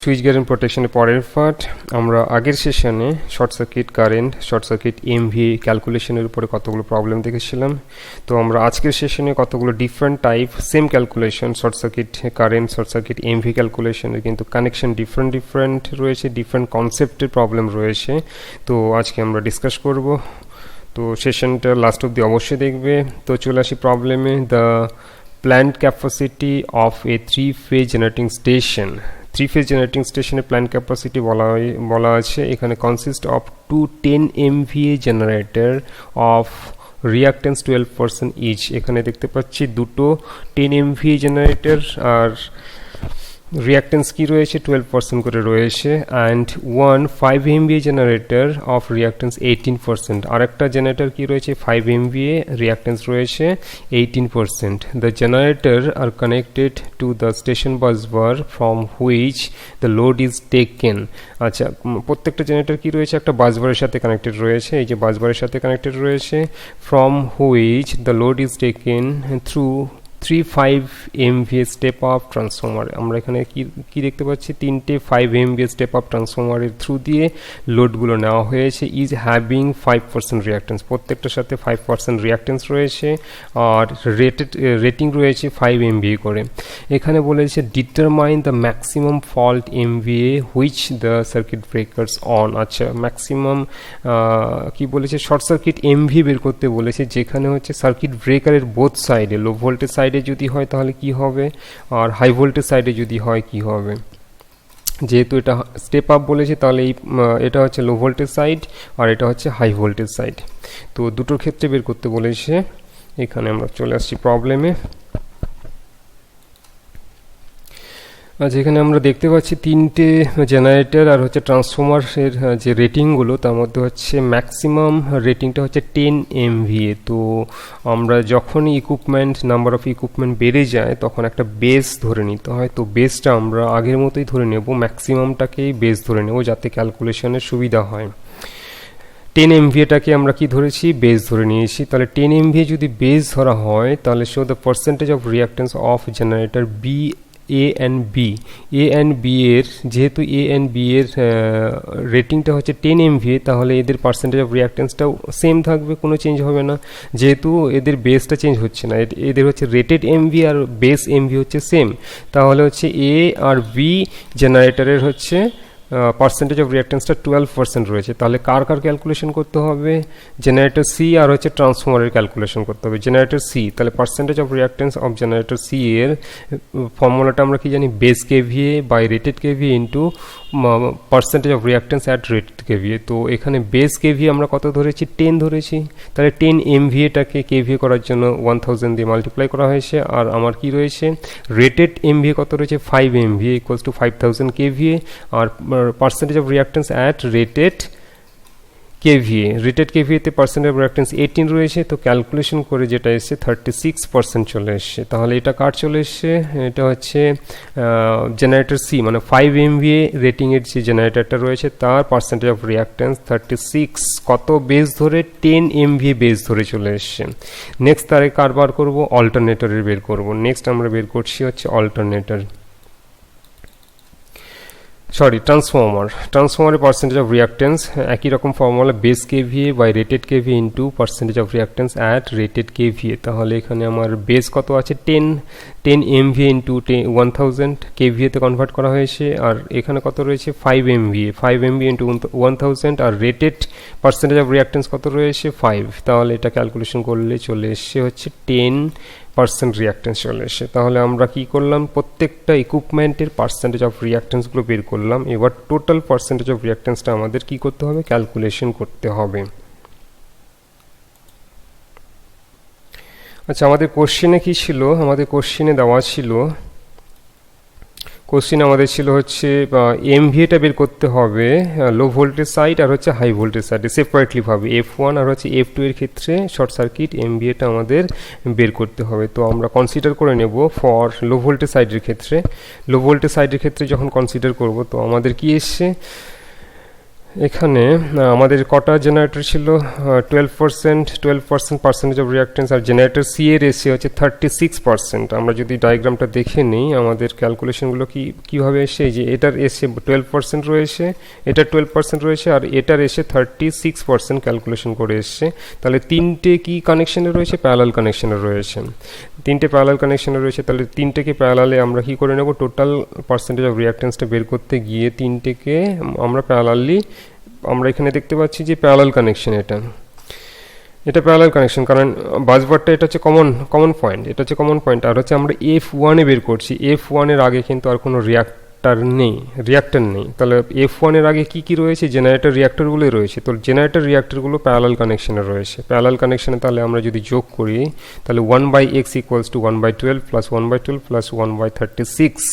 Switch gear প্রোটেকশনের পরের part. আমরা আগের সেশনে short circuit current, short circuit MV ক্যালকুলেশনের উপরে কতগুলো প্রবলেম দেখেছিলাম। তো আমরা আজকের সেশনে কতগুলো different type same calculation, short circuit current, short circuit MV ক্যালকুলেশনের কিন্তু কানেকশন ডিফারেন্ট রয়েছে, ডিফারেন্ট কনসেপ্টের প্রবলেম রয়েছে। তো আজকে আমরা ডিসকাস করব। তো সেশনটা লাস্ট অবধি অবশ্যই দেখবে। তো চলে আসি প্রবলেমে। The plant capacity of a 3-phase generating station. 3-phase generating স্টেশনের প্ল্যান্ট ক্যাপাসিটি বলা আছে এখানে consist of 2 10 MVA generator of reactance 12% each. এখানে দেখতে পাচ্ছি দুটো 10 MVA জেনারেটর আর রিয়াক্টেন্স কি রয়েছে 12% করে রয়েছে, and 1 5 MVA generator of reactance 18%। আরেকটা জেনারেটর কি রয়েছে 5 MVA, রিয়াক্টেন্স রয়েছে 18%। The generator are connected to the station বাসবার from which the load is taken. আচ্ছা, প্রত্যেকটা জেনারেটর কি রয়েছে একটা বাসবারের সাথে কানেক্টেড রয়েছে, এই যে বাসবারের সাথে কানেক্টেড রয়েছে। From which the load is taken through 3-5 MVA step up transformer. আমরা এখানে কি দেখতে পাচ্ছি, তিনটে 5 MVA স্টেপ আপ ট্রান্সফর্মারের থ্রু দিয়ে লোডগুলো নেওয়া হয়েছে। ইজ হ্যাভিং 5% রিয়াক্টেন্স, প্রত্যেকটার সাথে 5% রিয়াক্টেন্স রয়েছে আর রেটিং রয়েছে 5 MVA করে। এখানে বলেছে determine the maximum fault MVA which the circuit breakers on. আচ্ছা, ম্যাক্সিমাম কি বলেছে, শর্ট সার্কিট MVA বের করতে বলেছে, যেখানে হচ্ছে সার্কিট ব্রেকারের বোথ সাইডে, লো ভোল্টেজ সাইডে যদি হয় তাহলে কি হবে, আর হাই ভোল্টেজ সাইডে যদি হয় কি হবে। যেহেতু এটা স্টেপ আপ বলেছে তাহলে এটা হচ্ছে লো ভোল্টেজ সাইড আর এটা হচ্ছে হাই ভোল্টেজ সাইড। তো দুটোর ক্ষেত্রে বের করতে বলেছে। এখানে আমরা চলে আসছি প্রবলেমে। আচ্ছা, এখানে আমরা দেখতে পাচ্ছি তিনটে জেনারেটর আর হচ্ছে ট্রান্সফর্মারের যে রেটিংগুলো, তার মধ্যে হচ্ছে ম্যাক্সিমাম রেটিংটা হচ্ছে 10 MVA। তো আমরা যখনই নাম্বার অফ ইকুইপমেন্ট বেড়ে যায় তখন একটা বেস ধরে নিতে হয়। তো বেসটা আমরা আগের মতোই ধরে নেব, ম্যাক্সিমামটাকেই বেস ধরে নেব যাতে ক্যালকুলেশনের সুবিধা হয়। 10 MVAটাকে আমরা কি ধরেছি, বেস ধরে নিয়েছি। তাহলে 10 MVA যদি বেস ধরা হয় তাহলে show the percentage of reactance of generator B A and B এর, যেহেতু A and B এর রেটিংটা হচ্ছে 10 MVA, তাহলে এদের পার্সেন্টেজ অফ রিয়াক্টেন্সটাও সেম থাকবে, কোনো চেঞ্জ হবে না, যেহেতু এদের বেসটা চেঞ্জ হচ্ছে না। এদের হচ্ছে রেটেড MVA আর বেস MVA হচ্ছে সেম। তাহলে হচ্ছে A আর B জেনারেটরের হচ্ছে পার্সেন্টেজ অফ রিয়াক্টেন্সটা 12% রয়েছে। তাহলে কার ক্যালকুলেশন করতে হবে, জেনারেটর সি আর হচ্ছে ট্রান্সফর্মারের ক্যালকুলেশন করতে হবে। জেনারেটর সি, তাহলে percentage of reactance of generator C এর ফর্মুলাটা আমরা কি জানি, base KVA by rated KVA into percentage of reactance at rated KVA. তো এখানে বেস কেভিএ আমরা কত ধরেছি, 10 ধরেছি। তাহলে 10 MVAটাকে কেভিএ করার জন্য 1000 দিয়ে মাল্টিপ্লাই করা হয়েছে। আর আমার কি রয়েছে, রেটেড MVA কত রয়েছে, 5 MVA ইকুয়ালস টু 5000 KVA, আর percentage of reactance at rated KVA তে পার্সেন্টেজ অফ রিয়াক্টেন্স 18 রয়েছে। তো ক্যালকুলেশন করে যেটা এসছে 36% চলে এসছে। তাহলে এটা কার চলে এসছে, এটা হচ্ছে জেনারেটর সি, মানে 5 MVA রেটিংয়ের যে জেনারেটরটা রয়েছে তার পার্সেন্টেজ অফ রিয়াক্টেন্স 36, কত বেস ধরে, 10 MVA বেস ধরে চলে এসছে। নেক্সট তারে কার বার করবো, অল্টারনেটরের বের করবো। নেক্সট আমরা বের করছি হচ্ছে অল্টারনেটর, ট্রান্সফর্মারের পার্সেন্টেজ অফ রিয়াক্টেন্স একই রকম formula, base KVA by rated KVA into percentage of reactance at rated KVA. তাহলে এখানে আমার বেস কত আছে, 10 MVA ইন্টু 1000 কেভিএতে কনভার্ট করা হয়েছে। আর এখানে কত রয়েছে, 5 MVA ইন্টু 1000, আর রেটেড পার্সেন্টেজ অফ রিয়াক্টেন্স কত রয়েছে, 5। তাহলে এটা ক্যালকুলেশন করলে চলে এসছে হচ্ছে 10% রিয়াক্টেন্স চলে এসে। তাহলে আমরা কি করলাম, প্রত্যেকটা ইকুইপমেন্টের পার্সেন্টেজ অফ রিয়াক্টেন্সগুলো বের করলাম। এবার টোটাল পার্সেন্টেজ অফ রিয়াক্টেন্সটা আমাদের কি করতে হবে, ক্যালকুলেশন করতে হবে। আচ্ছা, আমাদের কোশ্চেনে কি ছিল, আমাদের কোশ্চেনে দেওয়া ছিল, কোশ্চেন আমাদের ছিল হচ্ছে MVAটা বের করতে হবে লো ভোল্টেজ সাইড আর হচ্ছে হাই ভোল্টেজ সাইডে সেপারেটলি ভাবে, F1 আর হচ্ছে F2 এর ক্ষেত্রে শর্ট সার্কিট MVAটা আমাদের বের করতে হবে। তো আমরা কনসিডার করে নেব ফর লো ভোল্টেজ সাইডের ক্ষেত্রে। লো ভোল্টেজ সাইডের ক্ষেত্রে যখন কনসিডার করব তো আমাদের কি এসছে, এখানে আমাদের কটা জেনারেটর ছিল 12% পার্সেন্টেজ অফ রিঅ্যাকটেন্স, আর জেনারেটর সি এর রেশিও হচ্ছে 36%। আমরা যদি ডায়াগ্রামটা দেখে নিই আমাদের ক্যালকুলেশনগুলো কীভাবে এসে, এই যে এটার এসে 12% রয়েছে, এটার 12% রয়েছে, আর এটার এসে 36% ক্যালকুলেশন করে এসছে। তাহলে তিনটে কি কানেকশানে রয়েছে? প্যারালাল কানেকশানে রয়েছে। তিনটে প্যারালাল কানেকশানে রয়েছে, তাহলে তিনটেকে প্যারালালে আমরা কী করে নেব? টোটাল পার্সেন্টেজ অফ রিঅ্যাকটেন্সটা বের করতে গিয়ে তিনটেকে আমরা প্যারালালি, আমরা এখানে দেখতে পাচ্ছি যে প্যারালাল কানেকশন, এটা প্যারালাল কানেকশন, কারণ বাসবারটা এটা হচ্ছে কমন পয়েন্ট, এটা হচ্ছে কমন পয়েন্ট। আর হচ্ছে আমরা F1 বের করছি, F1 এর আগে কিন্তু আর কোনো রিয়াক্টর নেই। তাহলে F1 এর আগে কি রয়েছে? জেনারেটর রিয়াক্টরগুলোই রয়েছে। তো জেনারেটর রিয়াক্টরগুলো প্যারালাল কানেকশনে রয়েছে। প্যারালাল কানেকশনে তাহলে আমরা যদি যোগ করি, তাহলে 1/x = 1/12 + 1/12 + 1/36,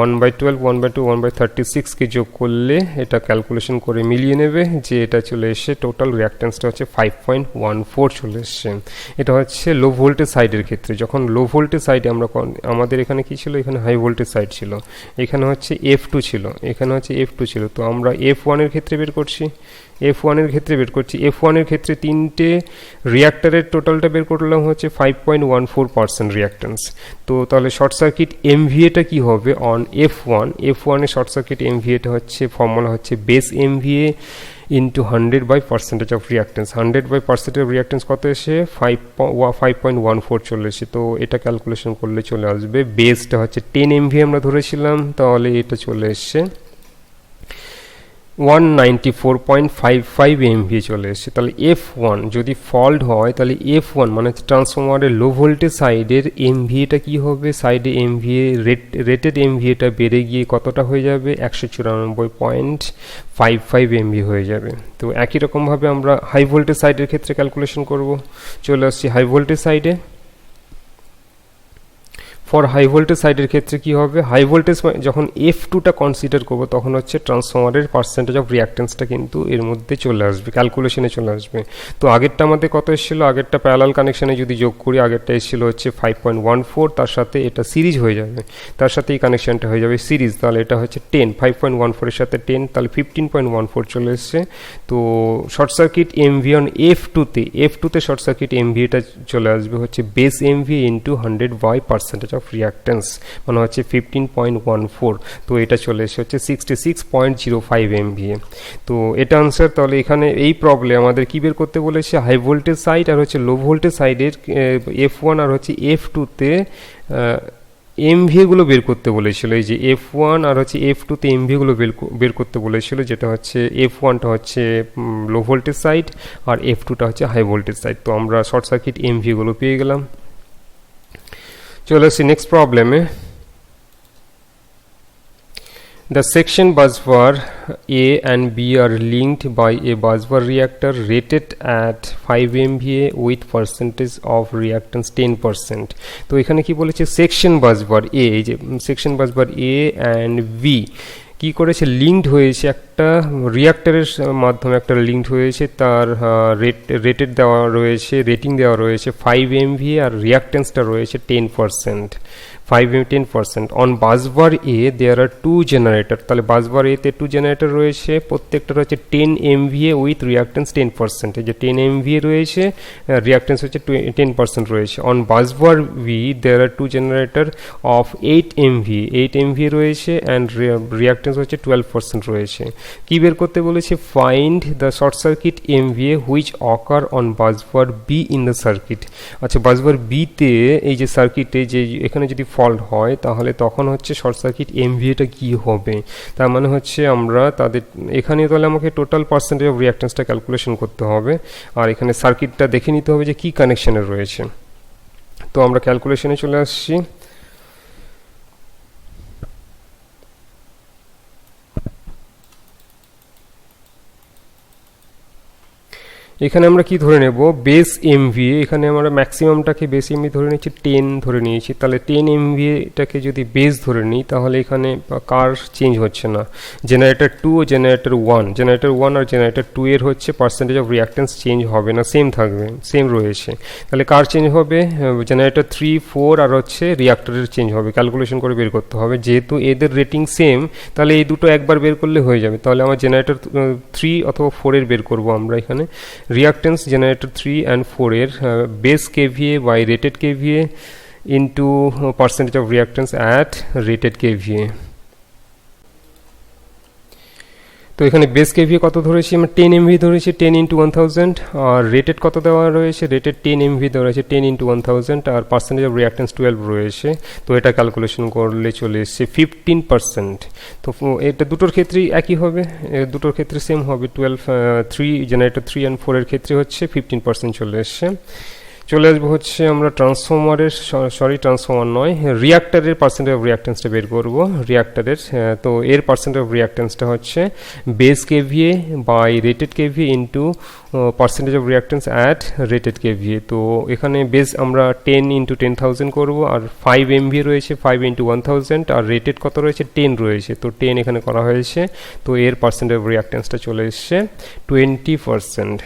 1/12, 1/2, 1/36 কে যোগ করলে এটা ক্যালকুলেশন করে মিলিয়ে নেবে যে এটা চলে এসে টোটাল রিঅ্যাকটেন্সটা হচ্ছে 5.14 চলে এসছে। এটা হচ্ছে লো ভোল্টেজ সাইডের ক্ষেত্রে। যখন লো ভোল্টেজ সাইডে আমাদের এখানে কি ছিল? এখানে হাই ভোল্টেজ সাইড ছিল, এখানে হচ্ছে F2 ছিল, এখানে হচ্ছে F2 ছিল। তো আমরা F1 এর ক্ষেত্রে বের করছি, F1 এর ক্ষেত্রে তিনটে রিঅ্যাক্টরের টোটালটা বের করলাম হচ্ছে 5.14% রিঅ্যাকটেন্স। তো তাহলে শর্ট সার্কিট এমভিএটা কি হবে অন F1? F1 এর শর্ট সার্কিট এমভিএটা হচ্ছে, ফর্মুলা হচ্ছে base MVA into 100/% of reactance. 100/% of reactance কত এসে? 5.14 চলে এসে। তো এটা ক্যালকুলেশন করলে চলে আসবে, বেসটা হচ্ছে 10 এমভিএ আমরা ধরেছিলাম, তাহলে এটা চলে এসছে 194.55 এমভিএ চলে এসছে। তাহলে F1 যদি ফল্ট হয়, তাহলে F1 মানে ট্রান্সফরমারের লো ভোল্টেজ সাইডের এমভিএটা কি হবে? সাইডে এমভিএ রেটেড এমভিএটা বেড়ে গিয়ে কতটা হয়ে যাবে? 194.55 এমভি হয়ে যাবে। তো একই রকমভাবে আমরা হাই ভোল্টেজ সাইডের ক্ষেত্রে ক্যালকুলেশন করব। চলে আসছি হাই ভোল্টেজ সাইডে। ফর হাই ভোল্টেজ সাইডের ক্ষেত্রে কি হবে? হাই ভোল্টেজ যখন F2টা কনসিডার করব, তখন হচ্ছে ট্রান্সফরমারের পার্সেন্টেজ অফ রিঅ্যাকটেন্সটা কিন্তু এর মধ্যে চলে আসবে, ক্যালকুলেশনে চলে আসবে। তো আগেরটা আমাদের কত এসেছিলো? আগেরটা প্যারালাল কানেকশনে যদি যোগ করি, আগেরটা এসেছিলো হচ্ছে 5.14, তার সাথে এটা সিরিজ হয়ে যাবে, তার সাথে এই কানেকশনটা হয়ে যাবে সিরিজ। তাহলে এটা হচ্ছে 10, 5.14 এর সাথে 10, তাহলে 15.14 চলে এসছে। তো শর্ট সার্কিট এমভি অন F2তে শর্ট সার্কিট এমভিটা চলে আসবে হচ্ছে base MV into 100/% of reactance, মানে হচ্ছে 15.14। তো এটা চলে এসে হচ্ছে 66.05 এমভিএ। তো এটা আনসার। তাহলে এখানে এই প্রবলেম আমাদের কি বের করতে বলেছে? হাই ভোল্টেজ সাইড আর হচ্ছে লো ভোল্টেজ সাইডের F1 আর হচ্ছে F2তে এমভিগুলো বের করতে বলেছিল। এই যে F1 আর হচ্ছে F2তে এমভিগুলো বের করতে বলেছিল, যেটা হচ্ছে F1টা হচ্ছে লো ভোল্টেজ সাইড আর F2টা হচ্ছে হাই ভোল্টেজ সাইড। তো আমরা শর্ট সার্কিট এমভিগুলো পেয়ে গেলাম। চলে আসছি নেক্সট প্রবলেমে। The section busbar A and B are linked by a busbar reactor rated at 5 MVA with percentage of reactance 10%. তো এখানে কি বলেছে? সেকশন বাসবার A, এই যে সেকশন বাসবার A and B কি করেছে? লিঙ্কড হয়েছে একটা রিঅ্যাক্টরের মাধ্যমে, একটা লিঙ্কড হয়েছে, তার রেটেড দেওয়া রয়েছে, রেটিং দেওয়া রয়েছে 5 MVA আর রিঅ্যাকটেন্সটা রয়েছে 10%, 5-10%। On busbar A there are 2 generator. তাহলে বাসবার এতে 2 জেনারেটর রয়েছে, প্রত্যেকটা রয়েছে 10 MVA উইথ রিঅ্যাকটেন্স 10%। এই যে 10 MVA রয়েছে, রিঅ্যাকটেন্স হচ্ছে 10% রয়েছে। On busbar B there are 2 generator of 8 MVA, 8 MVA রয়েছে অ্যান্ড রিঅ্যাকটেন্স হচ্ছে 12% রয়েছে। কি বের করতে বলেছে? Find the short circuit MVA which occur on busbar B in the circuit. আচ্ছা, বাসবার বিতে এই যে সার্কিটে যে এখানে যদি ফল্ট হয়, তাহলে তখন হচ্ছে শর্ট সার্কিট এমভিএটা কি হবে? তার মানে হচ্ছে আমরা তাদের এখানে, তাহলে আমাকে টোটাল পার্সেন্টেজ অফ রিঅ্যাকটেন্সটা ক্যালকুলেশন করতে হবে, আর এখানে সার্কিটটা দেখে নিতে হবে যে কি কানেকশনে রয়েছে। তো আমরা ক্যালকুলেশনে চলে আসছি। এখানে আমরা কি ধরে নেব, বেস এমভিএ, এখানে আমরা ম্যাক্সিমামটাকে বেস এমভি ধরে নিচ্ছি 10 ধরে নিয়েছি, তাহলে 10 এমভিএটাকে যদি বেস ধরে নিই তাহলে এখানে কার চেঞ্জ হচ্ছে না, জেনারেটর 2 ও জেনারেটর 1, জেনারেটর 1 আর জেনারেটর 2 এর হচ্ছে পার্সেন্টেজ অফ রিয়াক্টেন্স চেঞ্জ হবে না, সেম থাকবে, সেম রয়েছে। তাহলে কার চেঞ্জ হবে, জেনারেটর 3, 4 আর হচ্ছে রিয়াক্টরের চেঞ্জ হবে, ক্যালকুলেশন করে বের করতে হবে। যেহেতু এদের রেটিং সেম তাহলে এই দুটো একবার বের করলে হয়ে যাবে। তাহলে আমার জেনারেটর 3 অথবা 4 এর বের করব আমরা এখানে। রিয়াক্টেন্স জেনারেটর 3 অ্যান্ড 4 এর base KVA by rated KVA into percentage of reactance at rated KVA. তো এখানে বেস কেভিএ কত ধরেছি আমরা, 10 এমভি ধরেছি, 10 ইন্টু 1000, আর রেটেড কত দেওয়া রয়েছে, রেটেড 10 এমভি দেওয়া রয়েছে, 10 ইন্টু 1000, আর পার্সেন্টেজ অফ রিয়াক্টেন্স 12 রয়েছে। তো এটা ক্যালকুলেশন করলে চলে এসছে 15%। তো এটা দুটোর ক্ষেত্রেই একই হবে, দুটোর ক্ষেত্রে সেম হবে, 3 জেনারেটর 3 অ্যান্ড 4 এর ক্ষেত্রে হচ্ছে 15% চলে এসছে। চলে আসবো হচ্ছে আমরা ট্রান্সফর্মারের, ট্রান্সফর্মার নয়, রিয়াক্টারের পার্সেন্টেজ অফ রিয়াক্টেন্সটা বের করব, রিয়াক্টারের। তো এর পার্সেন্টেজ অফ রিয়াক্টেন্সটা হচ্ছে base KVA by rated KVA into percentage of reactance at rated KVA. তো এখানে বেস আমরা 10 ইন্টু 10,000 করবো, আর 5 এমভি রয়েছে, 5 ইন্টু 1000, আর রেটেড কত রয়েছে, 10 রয়েছে, তো 10 এখানে করা হয়েছে। তো এর পার্সেন্টেজ অফ রিয়াক্টেন্সটা চলে এসছে 20%,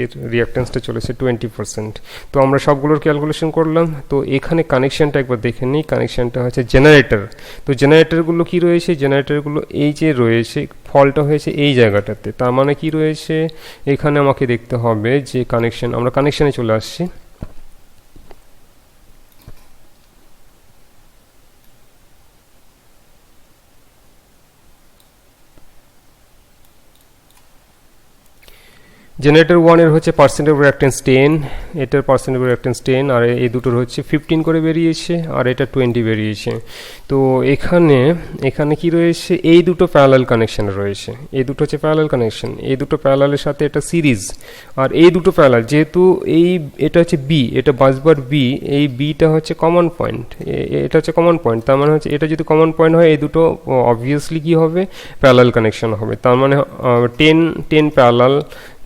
এর রিয়াক্টেন্সটা চলেছে 20%। তো আমরা সবগুলোর ক্যালকুলেশন করলাম। তো এখানে কানেকশানটা একবার দেখে নিই, কানেকশানটা হচ্ছে জেনারেটর। তো জেনারেটরগুলো কি রয়েছে, জেনারেটরগুলো এই যে রয়েছে, ফলটা হয়েছে এই জায়গাটাতে, তার মানে কি রয়েছে এখানে আমাকে দেখতে হবে যে কানেকশান, আমরা কানেকশানে চলে আসছি। জেনারেটর 1 এর হচ্ছে পার্সেন্টেজ অফ রিয়াক্টেন্স 10, এটার পার্সেন্টেজ অফ রিয়াক্টেন্স 10, আর এই দুটোর হচ্ছে 15 করে বেরিয়েছে, আর এটা 20 বেরিয়েছে। তো এখানে কি রয়েছে, এই দুটো প্যারালাল কানেকশন রয়েছে, এই দুটো হচ্ছে প্যারালাল কানেকশন, এই দুটো প্যারালালের সাথে এটা সিরিজ, আর এই দুটো প্যারালাল, যেহেতু এটা হচ্ছে বি, এটা বাসবার বি, এই বিটা হচ্ছে কমন পয়েন্ট, এটা হচ্ছে কমন পয়েন্ট, তার মানে হচ্ছে এটা যদি কমন পয়েন্ট হয় এই দুটো অবভিয়াসলি কি হবে, প্যারালাল কানেকশন হবে। তার মানে 10 প্যারালাল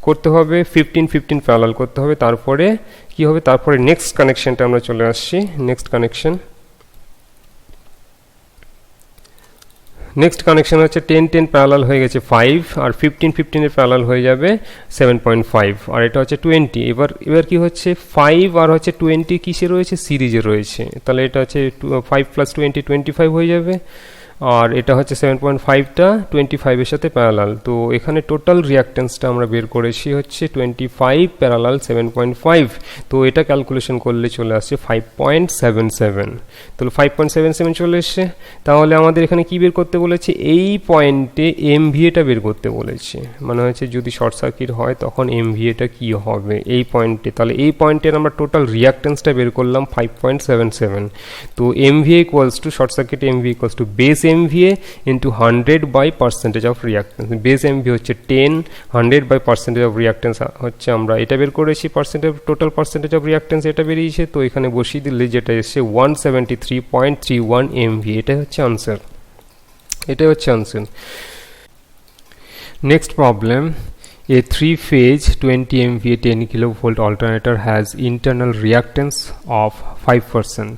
করতে হবে, 15 প্যারালাল করতে হবে, তারপরে কি হবে, তারপরে নেক্সট কানেকশনটা আমরা চলে আসছি। নেক্সট কানেকশন হচ্ছে 10 প্যারালাল হয়ে গেছে 5, আর 15 এর প্যারালাল হয়ে যাবে 7.5, আর এটা হচ্ছে 20। এবার কি হচ্ছে, 5 আর হচ্ছে 20 কিসে রয়েছে, সিরিজে রয়েছে, তাহলে এটা হচ্ছে 5 প্লাস 20 25 হয়ে যাবে, আর এটা হচ্ছে 7.5টা 25 এর সাথে প্যারালাল। তো এখানে টোটাল রিয়াক্টেন্সটা আমরা বের করেছি হচ্ছে 25 প্যারালাল 7.5। তো এটা ক্যালকুলেশন করলে চলে আসছে 5.77। তাহলে 5.77 চলে এসছে। তাহলে আমাদের এখানে কি বের করতে বলেছে, এই পয়েন্টে এমভিএটা বের করতে বলেছে, মানে হচ্ছে যদি শর্ট সার্কিট হয় তখন এমভিএটা কি হবে এই পয়েন্টে। তাহলে এই পয়েন্টের আমরা টোটাল রিয়াক্টেন্সটা বের করলাম 5.77। তো MVA equals to, short circuit MVA equals to base MVA into 100 by percentage of reactance। Base MVA হচ্ছে 10, 100 by percentage of reactance হচ্ছে আমরা এটা বের করেছি, টোটাল পার্সেন্টেজ অফ রিয়াক্টেন্স এটা বেরিয়েছে। তো এখানে বসিয়ে দিলে যেটা এসছে 173.31 MVA, এটা হচ্ছে আনসার, এটাই হচ্ছে answer. Next problem, a 3-phase 20 MVA 10 kilovolt alternator has internal reactance of 5%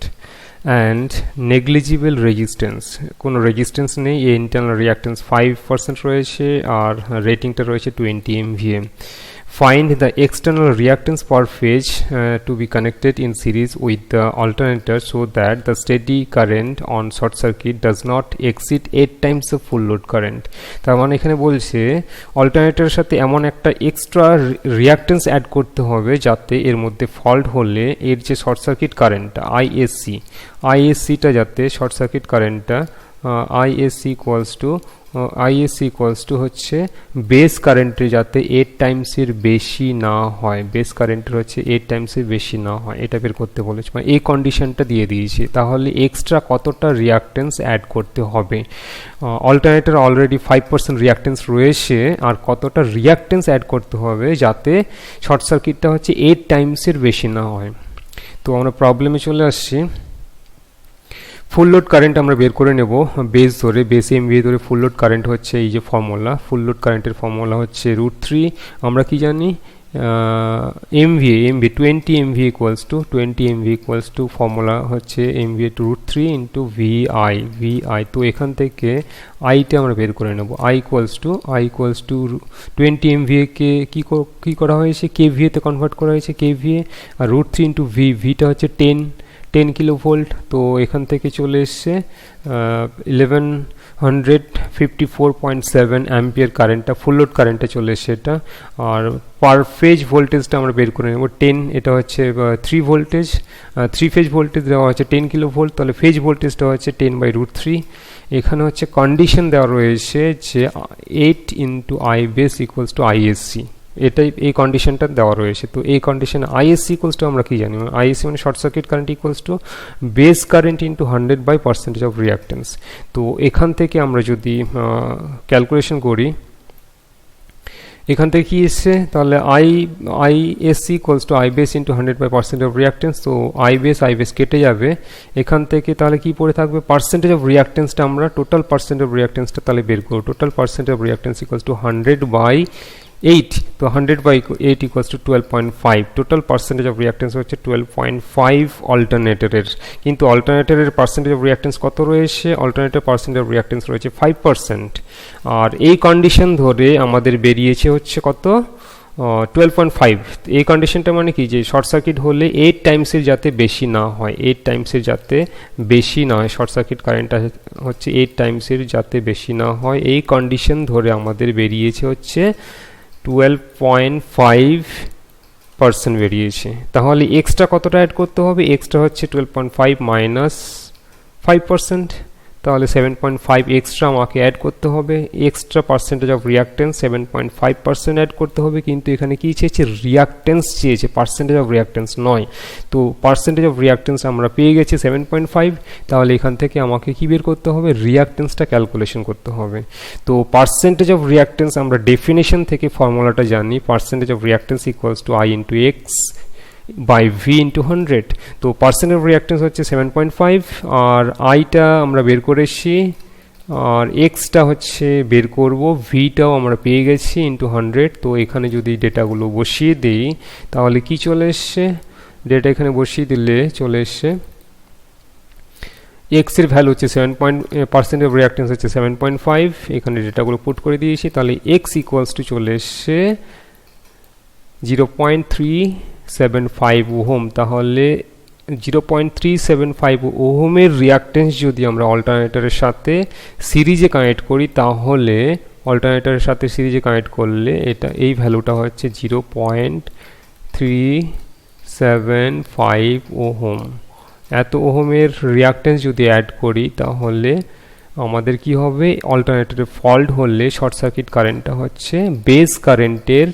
and negligible resistance, কোনো রেজিস্ট্যান্স নেই, এই ইন্টারনাল রিয়াক্টেন্স 5% রয়েছে, আর রেটিংটা রয়েছে 20 MVA। Find the external reactance per phase to be connected in series with the alternator so that the steady current on short circuit does not exceed 8 times the full load current। তার মানে এখানে বলছে অল্টারনেটরের সাথে এমন একটা extra reactance add করতে হবে যাতে এর মধ্যে ফল্ট হলে এর যে শর্ট সার্কিট কারেন্টটা আইএসসিটা যাতে শর্ট সার্কিট কারেন্টটা আইএসসি ইকুয়ালস টু হচ্ছে বেস কারেন্টের যাতে 8 টাইমসের বেশি না হয়, বেস কারেন্টের হচ্ছে 8 টাইমসের বেশি না হয়, এটা বের করতে বলেছে, মানে এই কন্ডিশনটা দিয়ে দিয়েছে। তাহলে এক্সট্রা কতটা রিয়াক্টেন্স অ্যাড করতে হবে, অল্টারনেটর অলরেডি 5% রিয়াক্টেন্স রয়েছে, আর কতটা রিয়াক্টেন্স অ্যাড করতে হবে যাতে শর্ট সার্কিটটা হচ্ছে 8 টাইমসের বেশি না হয়। তো আমরা প্রবলেমে চলে আসছি। ফুল লোড কারেন্ট আমরা বের করে নেব বেস ধরে, বেস এমভিএ ধরে। ফুল লোড কারেন্ট হচ্ছে এই যে ফর্মুলা, ফুল লোড কারেন্টের ফর্মুলা হচ্ছে √3, আমরা কি জানি MVA 20 MVA equals to formula হচ্ছে MVA to √3 into VI তো এখান থেকে I টা আমরা বের করে নেব I equals to 20 MVA কে কি করা হয়েছে KVA তে কনভার্ট করা হয়েছে KVA আর √3 into V টা হচ্ছে 10 কিলোভোল্ট তো এখান থেকে চলে এসছে 1154.7 অ্যাম্পিয়ার কারেন্টটা ফুল লোড কারেন্টে চলে এসছে এটা আর পার ফেজ ভোল্টেজটা আমরা বের করে নেব 10 এটা হচ্ছে 3 ভোল্টেজ 3 ফেজ ভোল্টেজ দেওয়া হচ্ছে 10 কিলোভোল্ট তাহলে ফেজ ভোল্টেজটা হচ্ছে 10/√3 এখানে হচ্ছে কন্ডিশন দেওয়া রয়েছে যে 8 into I base equals to ISC এটাই এই কন্ডিশনটা দেওয়া রয়েছে তো এই কন্ডিশনে ISC ইকুয়ালস টু আমরা কি জানি ISC মানে short circuit current equals to base current into 100 by percentage of reactance তো এখান থেকে আমরা যদি ক্যালকুলেশন করি এখান থেকে কি এসছে তাহলে ISC equals to I base into 100 by percentage of reactance তো I বেস কেটে যাবে এখান থেকে তাহলে কি পড়ে থাকবে পার্সেন্টেজ অফ রিঅ্যাক্টেন্সটা আমরা টোটাল পার্সেন্টেজ অফ রিঅ্যাক্টেন্সটা তাহলে বের করব total percentage of reactance equals to 100 by 8 তো 100/8 equals to 12.5 total percentage of reactance হচ্ছে 12.5 অল্টারনেটরের কিন্তু অল্টারনেটরের পার্সেন্টেজ অফ রিঅ্যাকট্যান্স কত রয়েছে অল্টারনেটর পার্সেন্টেজ অফ রিঅ্যাকট্যান্স রয়েছে 5% আর এই কন্ডিশন ধরে আমাদের বেরিয়েছে হচ্ছে কত 12.5 এই কন্ডিশনটা মানে কি যে শর্ট সার্কিট হলে 8 টাইমসের যাতে বেশি না হয় 8 টাইমসের যাতে বেশি না হয় শর্ট সার্কিট কারেন্টটা হচ্ছে 8 টাইমসের যাতে বেশি না হয় এই কন্ডিশন ধরে আমাদের বেরিয়েছে হচ্ছে 12.5% বেরিয়েছে তাহলে এক্সট্রা কতটা অ্যাড করতে হবে এক্সট্রা হচ্ছে 12.5 মাইনাস 5% তাহলে 7.5 এক্সট্রা আমাকে অ্যাড করতে হবে extra percentage of reactance 7.5% add করতে হবে কিন্তু এখানে কি চেয়েছে রিঅ্যাকট্যান্স চেয়েছে পার্সেন্টেজ অফ রিঅ্যাকট্যান্স নয় তো পার্সেন্টেজ অফ রিঅ্যাকট্যান্স আমরা পেয়ে গেছি 7.5 তাহলে এখান থেকে আমাকে কি বের করতে হবে রিঅ্যাকট্যান্সটা ক্যালকুলেশন করতে হবে তো পার্সেন্টেজ অফ রিঅ্যাকট্যান্স আমরা ডেফিনেশন থেকে ফর্মুলাটা জানি percentage of reactance equals to I into X by V into 100 তো পার্সেন্টেজ অফ রিঅ্যাকট্যান্স হচ্ছে 7.5 আর আইটা আমরা বের করেছি আর এক্সটা হচ্ছে বের করব ভিটাও আমরা পেয়ে গেছি ইন্টু 100 তো এখানে যদি ডেটাগুলো বসিয়ে দিই তাহলে কি চলে এসছে ডেটা এখানে বসিয়ে দিলে চলে এসছে এক্স এর ভ্যালু হচ্ছে 7% অফ রিঅ্যাকট্যান্স হচ্ছে 7.5 এখানে ডেটাগুলো পুট করে দিয়েছি তাহলে এক্স ইকুয়ালস টু চলে এসছে 0.375 ওহম তাহলে 0.375 ওহমের রিঅ্যাকট্যান্স যদি আমরা অল্টারনেটরের সাথে সিরিজে কানেক্ট করি তাহলে অল্টারনেটরের সাথে সিরিজে কানেক্ট করলে এটা এই ভ্যালুটা হচ্ছে 0.375 ওহম এত ওহমের রিঅ্যাকট্যান্স যদি অ্যাড করি তাহলে আমাদের কি হবে অল্টারনেটরে ফল্ট হলে শর্ট সার্কিট কারেন্টটা হচ্ছে বেস কারেন্টের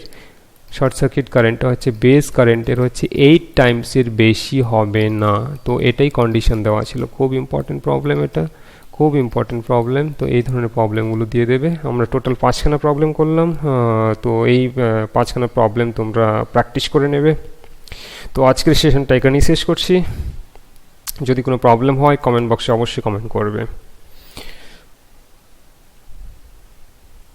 শর্ট সার্কিট কারেন্টটা হচ্ছে বেস কারেন্টের হচ্ছে 8 টাইমসের বেশি হবে না তো এটাই কন্ডিশন দেওয়া ছিল খুব ইম্পর্টেন্ট প্রবলেম এটা খুব ইম্পর্টেন্ট প্রবলেম তো এই ধরনের প্রবলেমগুলো দিয়ে দেবে আমরা টোটাল 5খানা প্রবলেম করলাম তো এই 5খানা প্রবলেম তোমরা প্র্যাকটিস করে নেবে তো আজকের সেশনটা এখানেই শেষ করছি যদি কোনো প্রবলেম হয় কমেন্ট বক্সে অবশ্যই কমেন্ট করবে